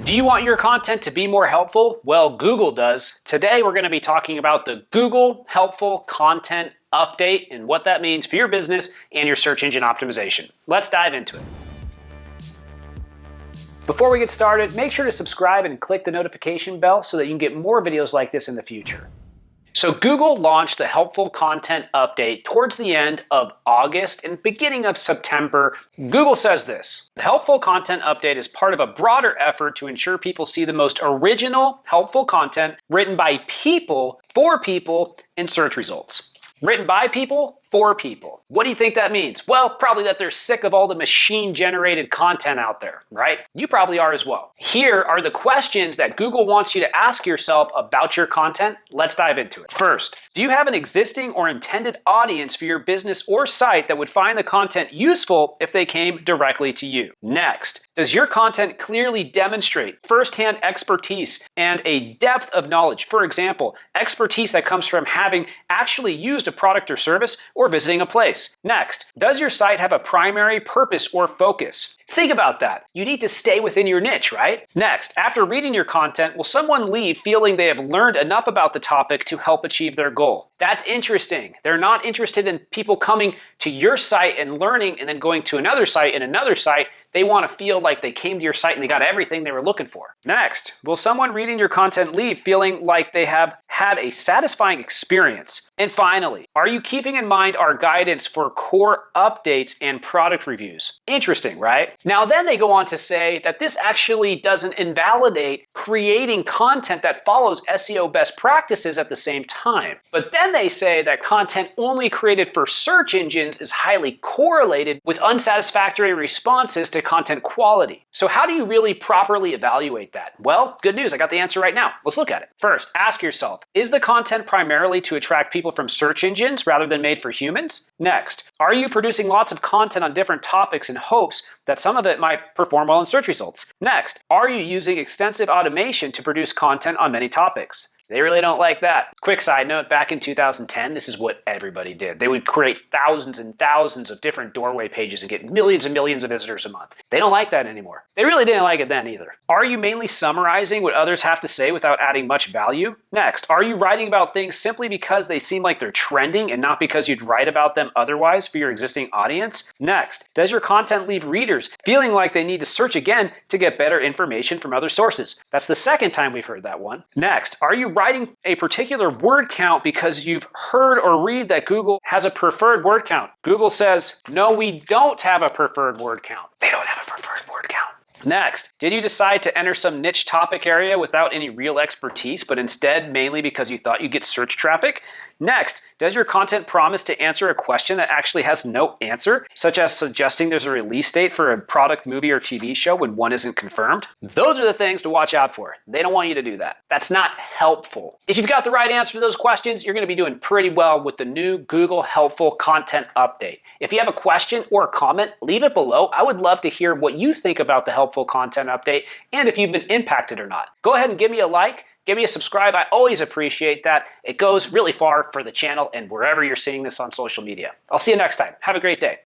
Do you want your content to be more helpful? Well, Google does. Today, we're going to be talking about the Google Helpful Content Update and what that means for your business and your search engine optimization. Let's dive into it. Before we get started, make sure to subscribe and click the notification bell so that you can get more videos like this in the future. So Google launched the Helpful Content Update towards the end of August and beginning of September. Google says this: the Helpful Content Update is part of a broader effort to ensure people see the most original, helpful content written by people for people in search results. Written by people for people. What do you think that means? Well, probably that they're sick of all the machine-generated content out there, right? You probably are as well. Here are the questions that Google wants you to ask yourself about your content. Let's dive into it. First, do you have an existing or intended audience for your business or site that would find the content useful if they came directly to you? Next, does your content clearly demonstrate firsthand expertise and a depth of knowledge? For example, expertise that comes from having actually used a product or service or visiting a place. Next, does your site have a primary purpose or focus? Think about that. You need to stay within your niche, right? Next, after reading your content, will someone leave feeling they have learned enough about the topic to help achieve their goal? That's interesting. They're not interested in people coming to your site and learning and then going to another site and another site. They want to feel like they came to your site and they got everything they were looking for. Next, will someone reading your content leave feeling like they have had a satisfying experience? And finally, are you keeping in mind our guidance for core updates and product reviews? Interesting, right? Now then they go on to say that this actually doesn't invalidate creating content that follows SEO best practices at the same time. But then they say that content only created for search engines is highly correlated with unsatisfactory responses to content quality. So how do you really properly evaluate that? Well, good news, I got the answer right now. Let's look at it. First, ask yourself, is the content primarily to attract people from search engines rather than made for humans? Next, are you producing lots of content on different topics in hopes that some of it might perform well in search results? Next, are you using extensive automation to produce content on many topics? They really don't like that. Quick side note, back in 2010, this is what everybody did. They would create thousands and thousands of different doorway pages and get millions and millions of visitors a month. They don't like that anymore. They really didn't like it then either. Are you mainly summarizing what others have to say without adding much value? Next, are you writing about things simply because they seem like they're trending and not because you'd write about them otherwise for your existing audience? Next, does your content leave readers feeling like they need to search again to get better information from other sources? That's the second time we've heard that one. Next, are you writing a particular word count because you've heard or read that Google has a preferred word count? Google says, no, we don't have a preferred word count. They don't have a preferred word count. Next, did you decide to enter some niche topic area without any real expertise, but instead mainly because you thought you'd get search traffic? Next, does your content promise to answer a question that actually has no answer, such as suggesting there's a release date for a product, movie, or TV show when one isn't confirmed? Those are the things to watch out for. They don't want you to do that. That's not helpful. If you've got the right answer to those questions, you're going to be doing pretty well with the new Google Helpful Content Update. If you have a question or a comment, leave it below. I would love to hear what you think about the Helpful Content Update and if you've been impacted or not. Go ahead and give me a like. Give me a subscribe. I always appreciate that. It goes really far for the channel and wherever you're seeing this on social media. I'll see you next time. Have a great day.